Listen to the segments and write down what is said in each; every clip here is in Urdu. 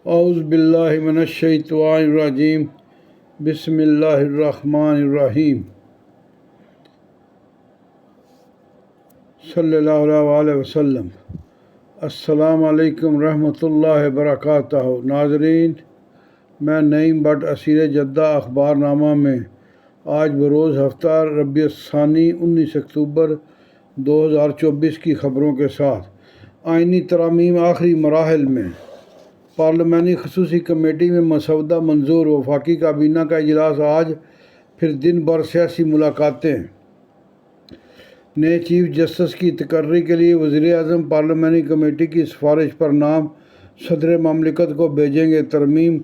اعوذ باللہ من الشیطان الرجیم بسم اللہ الرحمن الرحیم صلی اللہ علیہ وسلم۔ السلام علیکم رحمۃ اللہ وبرکاتہ۔ ناظرین، میں نعیم بٹ اسیر جدہ اخبار نامہ میں آج بروز ہفتہ ربیع الثانی 19 اکتوبر 2024 کی خبروں کے ساتھ آئینی ترامیم آخری مراحل میں، پارلیمانی خصوصی کمیٹی میں مسودہ منظور، وفاقی کابینہ کا اجلاس آج، پھر دن بھر سیاسی ملاقاتیں۔ نئے چیف جسٹس کی تقرری کے لیے وزیر اعظم پارلیمانی کمیٹی کی سفارش پر نام صدر مملکت کو بھیجیں گے۔ ترمیم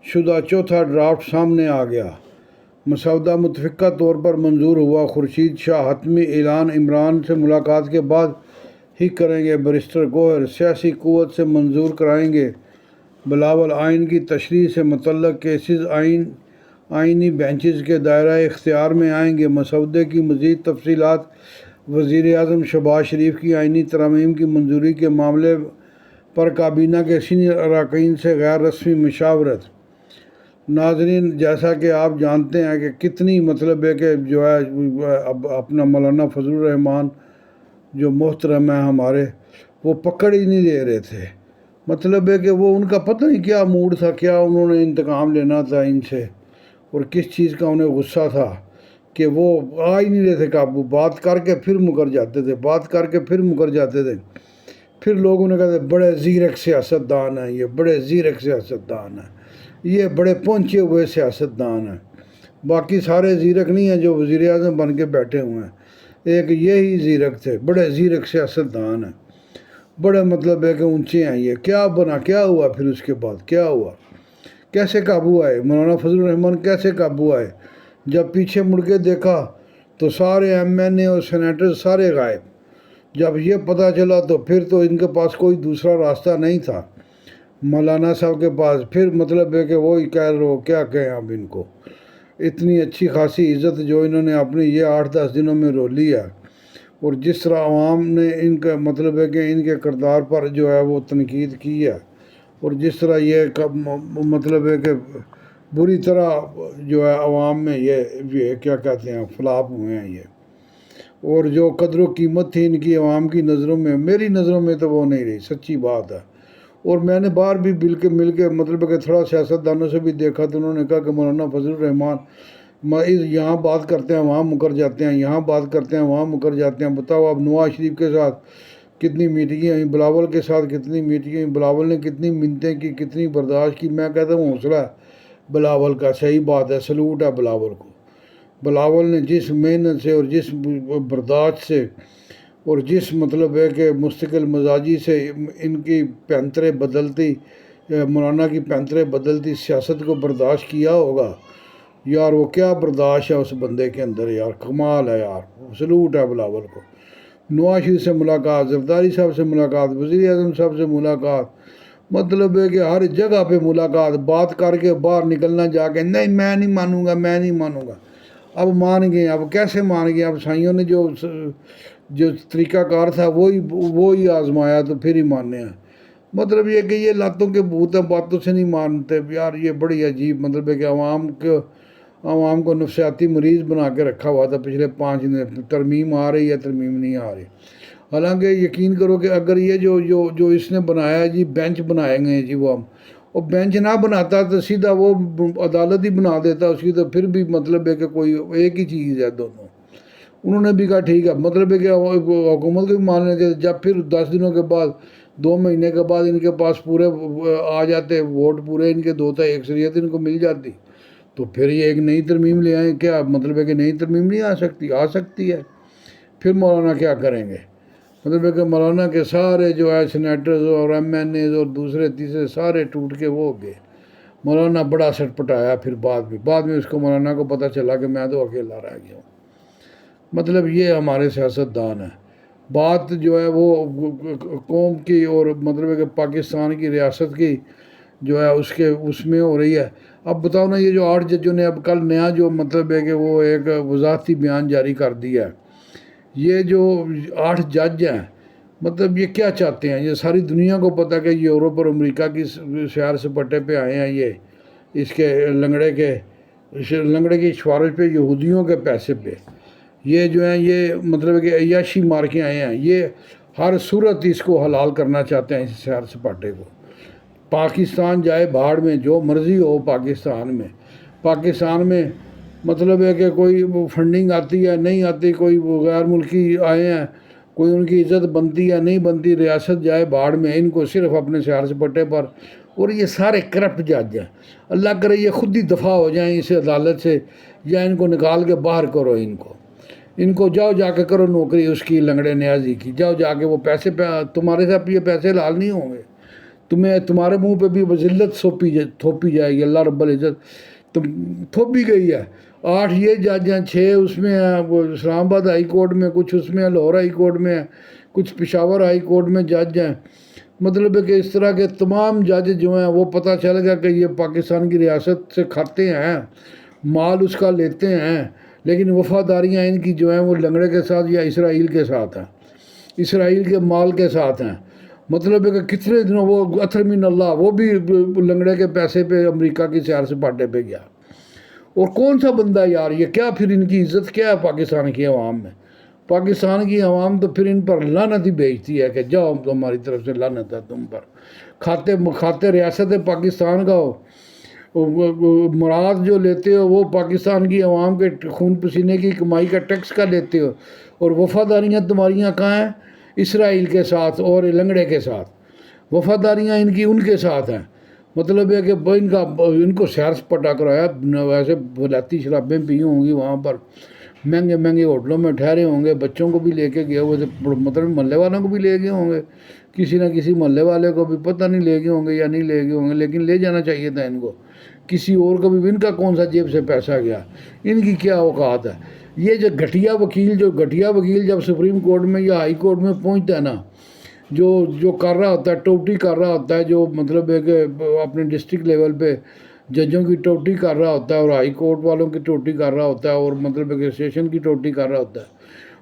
شدہ چوتھا ڈرافٹ سامنے آ گیا۔ مسودہ متفقہ طور پر منظور ہوا۔ خورشید شاہ حتمی اعلان عمران سے ملاقات کے بعد ہی کریں گے۔ بیرسٹر گوہر سیاسی قوت سے منظور کرائیں گے۔ بلاول آئین کی تشریح سے متعلق کیسز آئینی بینچز کے دائرہ اختیار میں آئیں گے۔ مسودے کی مزید تفصیلات۔ وزیر اعظم شہباز شریف کی آئینی ترامیم کی منظوری کے معاملے پر کابینہ کے سینئر اراکین سے غیر رسمی مشاورت۔ ناظرین، جیسا کہ آپ جانتے ہیں کہ کتنی اپنا مولانا فضل الرحمان جو محترم ہیں ہمارے، وہ پکڑ ہی نہیں لے رہے تھے۔ کہ وہ ان کا پتہ نہیں کیا موڈ تھا، کیا انہوں نے انتقام لینا تھا ان سے، اور کس چیز کا انہیں غصہ تھا کہ وہ آ ہی نہیں رہے تھے قابو۔ بات کر کے پھر مکر جاتے تھے، بات کر کے پھر مکر جاتے تھے۔ پھر لوگ انہیں کہتے بڑے زیرک سیاستدان ہیں، یہ بڑے زیرک سیاستدان ہیں، یہ بڑے پہنچے ہوئے سیاستدان ہیں۔ باقی سارے زیرک نہیں ہیں جو وزیر اعظم بن کے بیٹھے ہوئے ہیں، ایک یہی زیرک تھے، بڑے زیرک سیاستدان ہیں، بڑے کہ اونچے ہیں۔ یہ کیا بنا، کیا ہوا پھر اس کے بعد کیا ہوا، کیسے قابو آئے مولانا فضل الرحمان، کیسے قابو آئے؟ جب پیچھے مڑ کے دیکھا تو سارے ایم این اے اور سینیٹر سارے غائب۔ جب یہ پتہ چلا تو پھر تو ان کے پاس کوئی دوسرا راستہ نہیں تھا مولانا صاحب کے پاس۔ پھر کہ وہی کہہ رہے، کیا کہیں اب ان کو، اتنی اچھی خاصی عزت جو انہوں نے اپنی یہ 8-10 دنوں میں رو لی ہے، اور جس طرح عوام نے ان کا کہ ان کے کردار پر جو ہے وہ تنقید کی ہے، اور جس طرح یہ کہ بری طرح جو ہے عوام میں یہ کیا کہتے ہیں فلاپ ہوئے ہیں یہ، اور جو قدر و قیمت تھی ان کی عوام کی نظروں میں، میری نظروں میں تو وہ نہیں رہی، سچی بات ہے۔ اور میں نے باہر بھی مل کے کہ تھوڑا سیاستدانوں سے بھی دیکھا تو انہوں نے کہا کہ مولانا فضل الرحمان یہاں بات کرتے ہیں وہاں مکر جاتے ہیں، یہاں بات کرتے ہیں وہاں مکر جاتے ہیں۔ بتاؤ اب نواز شریف کے ساتھ کتنی میٹنگیں ہوئیں، بلاول کے ساتھ کتنی میٹنگیں ہوئیں، بلاول نے کتنی منتیں کی، کتنی برداشت کی۔ میں کہتا ہوں حوصلہ ہے بلاول کا، صحیح بات ہے، سلوٹ ہے بلاول کو۔ بلاول نے جس محنت سے اور جس برداشت سے اور جس کہ مستقل مزاجی سے ان کی مولانا کی پینترے بدلتی سیاست کو برداشت کیا ہوگا یار، وہ کیا برداشت ہے اس بندے کے اندر یار، کمال ہے یار، سلوٹ ہے بلاول کو۔ نواز شریف سے ملاقات، زرداری صاحب سے ملاقات، وزیر اعظم صاحب سے ملاقات، کہ ہر جگہ پہ ملاقات، بات کر کے باہر نکلنا جا کے نہیں میں نہیں مانوں گا، میں نہیں مانوں گا۔ اب مان گئے، اب کیسے مان گئے؟ اب سائیوں نے جو طریقہ کار تھا وہی آزمایا تو پھر ہی ماننے ہیں۔ یہ کہ یہ لاتوں کے بھوت ہیں، باتوں سے نہیں مانتے یار، یہ بڑی عجیب کہ عوام کو نفسیاتی مریض بنا کے رکھا ہوا تھا پچھلے 5 دن۔ ترمیم آ رہی ہے، ترمیم نہیں آ رہی۔ حالانکہ یقین کرو کہ اگر یہ جو اس نے بنایا ہے جی، بینچ بنائے گئے جی، وہ بینچ نہ بناتا تو سیدھا وہ عدالت ہی بنا دیتا اس کی، تو پھر بھی کہ کوئی ایک ہی چیز ہے دونوں۔ انہوں نے بھی کہا ٹھیک ہے، کہ حکومت کو بھی مان لیتے۔ جب پھر 10 دنوں کے بعد، 2 مہینے کے بعد ان کے پاس پورے آ جاتے ووٹ، پورے ان کے 2/3 اکثریت ان کو مل جاتی، تو پھر یہ ایک نئی ترمیم لے آئیں۔ کیا کہ نئی ترمیم نہیں آ سکتی ہے۔ پھر مولانا کیا کریں گے؟ کہ مولانا کے سارے جو ہے سینیٹرز اور ایم این اے اور دوسرے تیسرے سارے ٹوٹ کے وہ ہو گئے۔ مولانا بڑا سٹ پٹایا پھر بعد میں اس کو مولانا کو پتہ چلا کہ میں تو اکیلا رہ گیا ہوں۔ یہ ہمارے سیاستدان ہیں۔ بات جو ہے وہ قوم کی اور کہ پاکستان کی ریاست کی جو ہے اس میں ہو رہی ہے۔ اب بتاؤ نا، یہ جو 8 ججوں نے اب کل نیا جو کہ وہ ایک وضاحتی بیان جاری کر دیا ہے۔ یہ جو 8 جج ہیں مطلب یہ کیا چاہتے ہیں؟ یہ ساری دنیا کو پتہ کہ یورپ اور امریکہ کی سیار سپاٹے پہ آئے ہیں، یہ اس کے لنگڑے کی سفارش پہ، یہودیوں کے پیسے پہ یہ جو ہیں یہ مطلب کہ عیاشی مار کے آئے ہیں، یہ ہر صورت اس کو حلال کرنا چاہتے ہیں، اس سیار سپاٹے کو۔ پاکستان جائے بھاڑ میں، جو مرضی ہو پاکستان میں مطلب ہے کہ کوئی فنڈنگ آتی ہے نہیں آتی، کوئی غیر ملکی آئے ہیں، کوئی ان کی عزت بنتی ہے نہیں بنتی، ریاست جائے بھاڑ میں، ان کو صرف اپنے سیار سپاٹے پر۔ اور یہ سارے کرپٹ جج ہیں، اللہ کرے یہ خود ہی دفاع ہو جائیں اس عدالت سے، یا ان کو نکال کے باہر کرو، ان کو جاؤ جا کے کرو نوکری اس کی لنگڑے نیازی کی، جاؤ جا کے وہ پیسے پہ تمہارے ساتھ یہ پیسے حلال نہیں ہوں گے، تمہارے منہ پہ بھی ذلت تھوپی جائے گی، اللہ رب العزت تھوپی گئی ہے۔ 8 یہ جج ہیں، 6 اس میں ہیں وہ اسلام آباد ہائی کورٹ میں، کچھ اس میں لاہور ہائی کورٹ میں ہیں، کچھ پشاور ہائی کورٹ میں جج ہیں۔ مطلب ہے کہ اس طرح کے تمام جج جو ہیں وہ پتہ چل گیا کہ یہ پاکستان کی ریاست سے کھاتے ہیں، مال اس کا لیتے ہیں، لیکن وفاداریاں ان کی جو ہیں وہ لنگڑے کے ساتھ یا اسرائیل کے ساتھ ہیں، اسرائیل کے مال کے ساتھ ہیں۔ مطلب ہے کہ کتنے دنوں وہ اطہر من اللہ، وہ بھی لنگڑے کے پیسے پہ امریکہ کی سیار سپاٹے پہ گیا۔ اور کون سا بندہ یار، یہ کیا پھر ان کی عزت کیا ہے پاکستان کی عوام میں؟ پاکستان کی عوام تو پھر ان پر لعنت ہی بھیجتی ہے کہ جاؤ تمہاری طرف سے لعنت ہے تم پر، کھاتے ریاست پاکستان کا ہو، مراد جو لیتے ہو وہ پاکستان کی عوام کے خون پسینے کی کمائی کا ٹیکس کا لیتے ہو، اور وفاداریاں تمہاریاں کہاں ہیں؟ اسرائیل کے ساتھ اور لنگڑے کے ساتھ، وفاداریاں ان کی ان کے ساتھ ہیں۔ مطلب ہے کہ ان کو سیر سپاٹا کرایا، ویسے ولاتی شرابیں پی ہوں گی وہاں پر، مہنگے ہوٹلوں میں ٹھہرے ہوں گے، بچوں کو بھی لے کے گئے ہوئے تھے، مطلب محلے والوں کو بھی لے گئے ہوں گے، کسی نہ کسی محلے والے کو بھی پتہ نہیں لے گئے ہوں گے یا نہیں لے گئے ہوں گے، لیکن لے جانا چاہیے تھا ان کو، کسی اور کو بھی۔ ان کا کون سا جیب سے پیسہ گیا؟ ان کی کیا اوقات ہے؟ یہ جو گھٹیا وکیل جب سپریم کورٹ میں یا ہائی کورٹ میں پہنچتا ہے نا، جو کر رہا ہوتا ہے، ٹوٹی کر رہا ہوتا ہے، جو مطلب ہے کہ اپنے ڈسٹرکٹ لیول پہ ججوں کی ٹوٹی کر رہا ہوتا ہے اور ہائی کورٹ والوں کی ٹوٹی کر رہا ہوتا ہے اور مطلب ہے کہ اسٹیشن کی ٹوٹی کر رہا ہوتا ہے،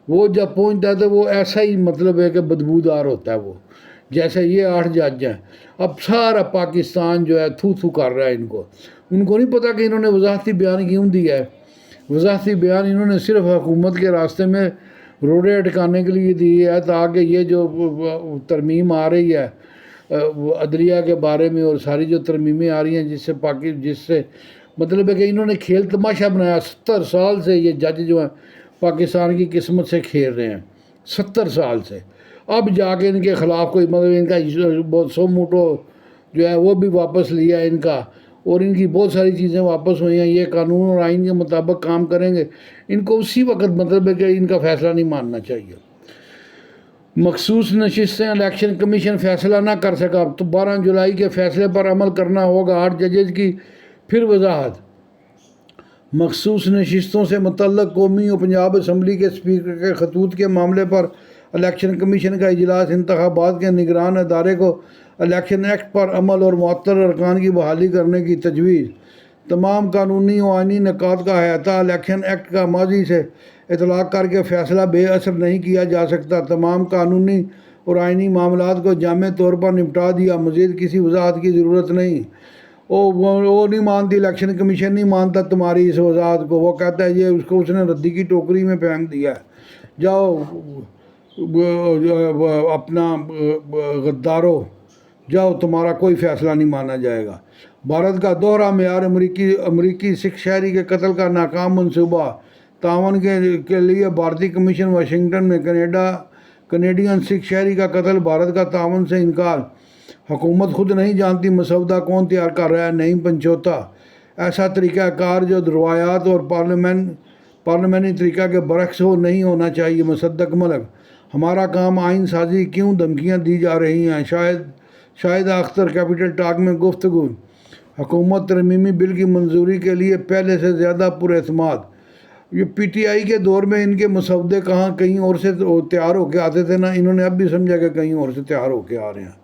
وہ جب پہنچتا ہے تو وہ ایسا ہی مطلب ہے کہ بدبودار ہوتا ہے وہ، جیسے یہ 8 جج ہیں۔ اب سارا پاکستان جو ہے تھو کر رہا ہے ان کو نہیں پتہ کہ انہوں نے وضاحتی بیان کیوں دیا ہے۔ وضاحتی بیان انہوں نے صرف حکومت کے راستے میں روڑے اٹکانے کے لیے دی ہے، تاکہ یہ جو ترمیم آ رہی ہے عدلیہ کے بارے میں، اور ساری جو ترمیمیں آ رہی ہیں جس سے مطلب ہے کہ انہوں نے کھیل تماشا بنایا۔ 70 سال سے یہ جج جو ہیں پاکستان کی قسمت سے کھیل رہے ہیں، 70 سال سے۔ اب جا کے ان کے خلاف کوئی مطلب ان کا بہت سو موٹو جو ہے وہ بھی واپس لیا ان کا، اور ان کی بہت ساری چیزیں واپس ہوئی ہیں، یہ قانون اور آئین کے مطابق کام کریں گے۔ ان کو اسی وقت مطلب ہے کہ ان کا فیصلہ نہیں ماننا چاہیے۔ مخصوص نشستیں الیکشن کمیشن فیصلہ نہ کر سکا تو 12 جولائی کے فیصلے پر عمل کرنا ہوگا، 8 ججز کی پھر وضاحت۔ مخصوص نشستوں سے متعلق قومی و پنجاب اسمبلی کے اسپیکر کے خطوط کے معاملے پر الیکشن کمیشن کا اجلاس، انتخابات کے نگران ادارے کو الیکشن ایکٹ پر عمل اور معطل ارکان کی بحالی کرنے کی تجویز۔ تمام قانونی و آئینی نکات کا احاطہ الیکشن ایکٹ کا ماضی سے اطلاق کر کے فیصلہ بے اثر نہیں کیا جا سکتا۔ تمام قانونی اور آئینی معاملات کو جامع طور پر نپٹا دیا، مزید کسی وضاحت کی ضرورت نہیں۔ وہ نہیں مانتی، الیکشن کمیشن نہیں مانتا تمہاری اس وضاحت کو، وہ کہتا ہے یہ اس نے ردی کی ٹوکری میں پھینک دیا ہے، جاؤ اپنا غدارو، جاؤ تمہارا کوئی فیصلہ نہیں مانا جائے گا۔ بھارت کا دوہرا معیار، امریکی سکھ شہری کے قتل کا ناکام منصوبہ، تعاون کے لیے بھارتی کمیشن واشنگٹن میں کینیڈین سکھ شہری کا قتل، بھارت کا تعاون سے انکار، حکومت خود نہیں جانتی مسودہ کون تیار کر رہا ہے، نہیں پنچوتا، ایسا طریقہ کار جو روایات اور پارلیمانی طریقہ کے برعکس ہو نہیں ہونا چاہیے، مصدق ملک، ہمارا کام آئین سازی، کیوں دھمکیاں دی جا رہی ہیں، شاہدہ اختر کیپٹل ٹاک میں گفتگو، حکومت ترمیمی بل کی منظوری کے لیے پہلے سے زیادہ پراعتماد۔ یہ پی ٹی آئی کے دور میں ان کے مسودے کہیں اور سے تیار ہو کے آتے تھے نا، انہوں نے اب بھی سمجھا کہ کہیں اور سے تیار ہو کے آ رہے ہیں۔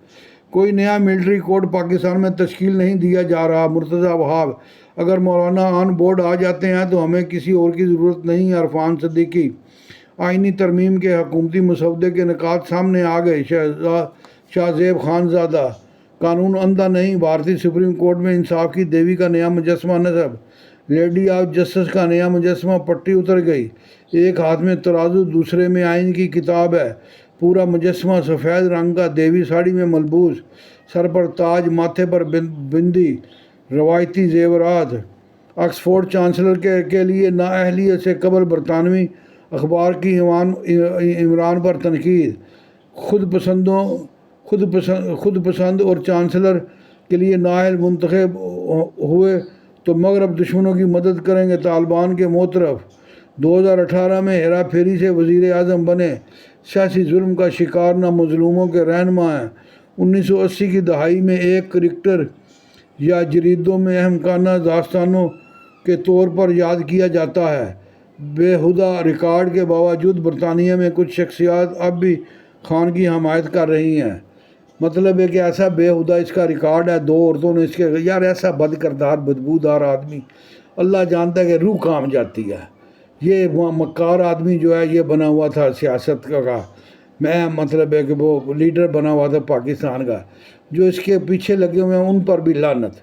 کوئی نیا ملٹری کوڈ پاکستان میں تشکیل نہیں دیا جا رہا، مرتضی وہاب، اگر مولانا آن بورڈ آ جاتے ہیں تو ہمیں کسی اور کی ضرورت نہیں ہے، عرفان صدیقی، آئینی ترمیم کے حکومتی مسودے کے نکات سامنے آ گئے۔ شاہ زیب خان زادہ قانون اندھا نہیں، بھارتی سپریم کورٹ میں انصاف کی دیوی کا نیا مجسمہ نصب، لیڈی آف جسٹس کا نیا مجسمہ پٹی اتر گئی، ایک ہاتھ میں ترازو دوسرے میں آئین کی کتاب ہے، پورا مجسمہ سفید رنگ کا، دیوی ساڑی میں ملبوس، سر پر تاج، ماتھے پر بندی، روایتی زیورات۔ آکسفورڈ چانسلر کے لیے نااہلیت سے قبل برطانوی اخبار کی عمران پر تنقید، خود پسند اور چانسلر کے لیے نااہل منتخب ہوئے تو مغرب دشمنوں کی مدد کریں گے، طالبان کے موطرف۔ 2018 میں ہیرا پھیری سے وزیر اعظم بنے، سیاسی ظلم کا شکار نہ مظلوموں کے رہنما ہیں۔ 1980 کی دہائی میں ایک کرکٹر یا جریدوں میں اہم کانہ داستانوں کے طور پر یاد کیا جاتا ہے۔ بےہودہ ریکارڈ کے باوجود برطانیہ میں کچھ شخصیات اب بھی خان کی حمایت کر رہی ہیں۔ مطلب ہے کہ ایسا بےہودہ اس کا ریکارڈ ہے، 2 عورتوں نے اس کے، یار ایسا بد کردار بدبودار آدمی، اللہ جانتا ہے کہ روح کام جاتی ہے۔ یہ مکار آدمی جو ہے یہ بنا ہوا تھا سیاست کا، میں مطلب ہے کہ وہ لیڈر بنا ہوا تھا پاکستان کا، جو اس کے پیچھے لگے ہوئے ہیں ان پر بھی لعنت،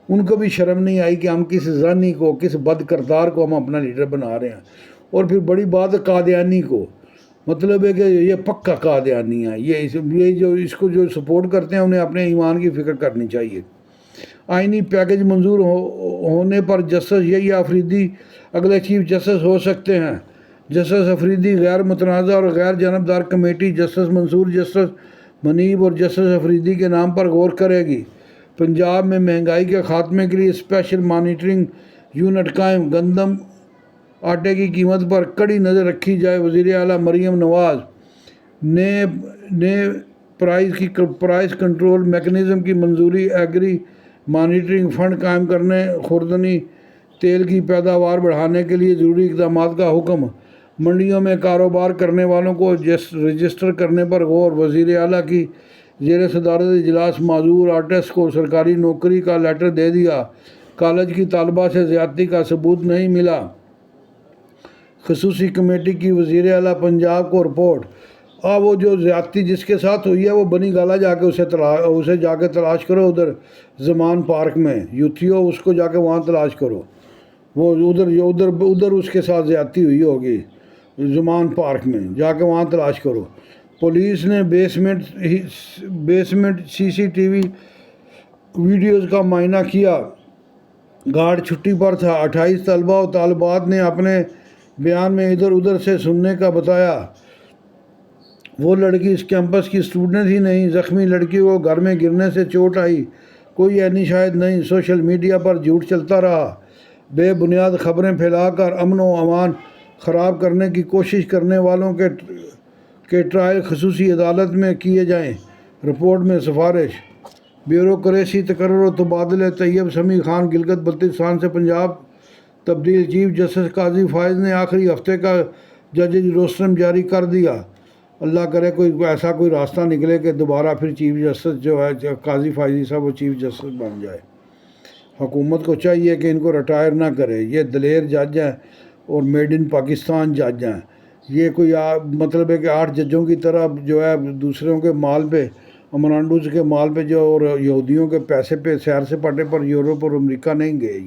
ان کو بھی شرم نہیں آئی کہ ہم کس زانی کو، کس بد کردار کو ہم اپنا لیڈر بنا رہے ہیں۔ اور پھر بڑی بات قادیانی کو، مطلب ہے کہ یہ پکا قادیانی ہے، یہ جو اس کو جو سپورٹ کرتے ہیں انہیں اپنے ایمان کی فکر کرنی چاہیے۔ آئینی پیکج منظور ہونے پر جسٹس یحییٰ آفریدی اگلے چیف جسٹس ہو سکتے ہیں۔ جسٹس آفریدی غیر متنازع اور غیر جانبدار کمیٹی جسٹس منصور، جسٹس منیب اور جسٹس آفریدی کے نام پر غور کرے گی۔ پنجاب میں مہنگائی کے خاتمے کے لیے اسپیشل مانیٹرنگ یونٹ قائم، گندم آٹے کی قیمت پر کڑی نظر رکھی جائے۔ وزیر اعلیٰ مریم نواز نے پرائس کنٹرول میکنزم کی منظوری، ایگری مانیٹرنگ فنڈ قائم کرنے، خوردنی تیل کی پیداوار بڑھانے کے لیے ضروری اقدامات کا حکم۔ منڈیوں میں کاروبار کرنے والوں کو رجسٹر کرنے پر غور، وزیر اعلیٰ کی زیر صدارت اجلاس معذور آرٹسٹ کو سرکاری نوکری کا لیٹر دے دیا، کالج کی طالبہ سے زیادتی کا ثبوت نہیں ملا۔ خصوصی کمیٹی کی وزیر اعلیٰ پنجاب کو رپورٹ۔ وہ جو زیادتی جس کے ساتھ ہوئی ہے وہ بنی گالا جا کے اسے جا کے تلاش کرو، ادھر زمان پارک میں یوتھیو، اس کو جا کے وہاں تلاش کرو، وہ ادھر اس کے ساتھ زیادتی ہوئی ہوگی، زمان پارک میں جا کے وہاں تلاش کرو۔ پولیس نے بیسمنٹ CCTV ویڈیوز کا معائنہ کیا، گارڈ چھٹی پر تھا۔ 28 طلبہ و طالبات نے اپنے بیان میں ادھر ادھر سے سننے کا بتایا۔ وہ لڑکی اس کیمپس کی اسٹوڈنٹ ہی نہیں، زخمی لڑکی کو گھر میں گرنے سے چوٹ آئی، کوئی عینی شاہد نہیں، سوشل میڈیا پر جھوٹ چلتا رہا، بے بنیاد خبریں پھیلا کر امن و امان خراب کرنے کی کوشش کرنے والوں کے ٹرائل خصوصی عدالت میں کیے جائیں۔ رپورٹ میں سفارش۔ بیوروکریسی تقرر و تبادلے، طیب سمیع خان گلگت بلتستان سے پنجاب تبدیل، چیف جسٹس قاضی فائز نے آخری ہفتے کا ججز روسٹر جاری کر دیا۔ اللہ کرے کوئی ایسا کوئی راستہ نکلے کہ دوبارہ پھر چیف جسٹس جو ہے قاضی فائزی صاحب وہ چیف جسٹس بن جائے۔ حکومت کو چاہیے کہ ان کو ریٹائر نہ کرے، یہ دلیر جج ہیں اور میڈ ان پاکستان جج ہیں۔ یہ کوئی مطلب ہے کہ 8 ججوں کی طرح جو ہے دوسروں کے مال پہ، امرانڈوز کے مال پہ جو اور یہودیوں کے پیسے پہ سیر سپاٹے پر یورپ اور امریکہ نہیں گئے۔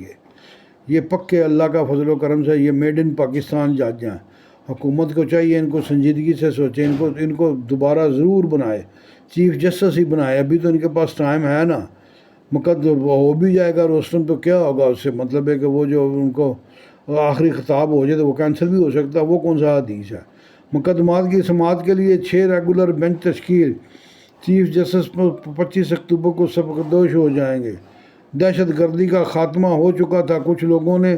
یہ پکے اللہ کا فضل و کرم سے یہ میڈ ان پاکستان جج ہیں۔ حکومت کو چاہیے ان کو سنجیدگی سے سوچے، ان کو دوبارہ ضرور بنائے، چیف جسٹس ہی بنائے۔ ابھی تو ان کے پاس ٹائم ہے نا، ہو بھی جائے گا روسٹر تو کیا ہوگا اس سے، مطلب ہے کہ وہ جو ان کو آخری خطاب ہو جائے تو وہ کینسل بھی ہو سکتا ہے، وہ کون سا حدیث ہے۔ مقدمات کی سماعت کے لیے 6 ریگولر بینچ تشکیل، چیف جسٹس 25 اکتوبر کو سبکدوش ہو جائیں گے۔ دہشت گردی کا خاتمہ ہو چکا تھا، کچھ لوگوں نے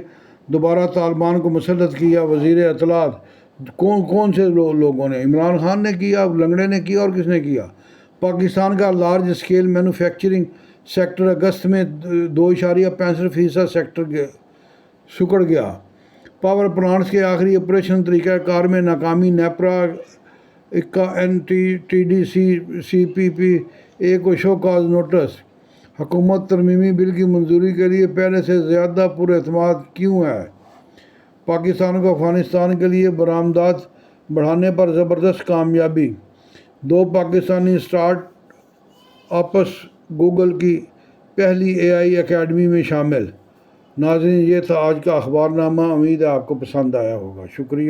دوبارہ طالبان کو مسلط کیا۔ وزیر اطلاعات کون سے لوگوں نے؟ عمران خان نے کیا، لنگڑے نے کیا، اور کس نے کیا؟ پاکستان کا لارج اسکیل مینوفیکچرنگ سیکٹر اگست میں 2.65% سیکٹر سکڑ گیا۔ پاور پلانٹس کے آخری آپریشن طریقہ کار میں ناکامی، نیپرا NTTDC CPPA کو شو کاز نوٹس۔ حکومت ترمیمی بل کی منظوری کے لیے پہلے سے زیادہ پر اعتماد کیوں ہے؟ پاکستان کو افغانستان کے لیے برآمدات بڑھانے پر زبردست کامیابی، 2 پاکستانی اسٹارٹ اپس گوگل کی پہلی AI اکیڈمی میں شامل۔ ناظرین، یہ تھا آج کا اخبار نامہ، امید ہے آپ کو پسند آیا ہوگا، شکریہ۔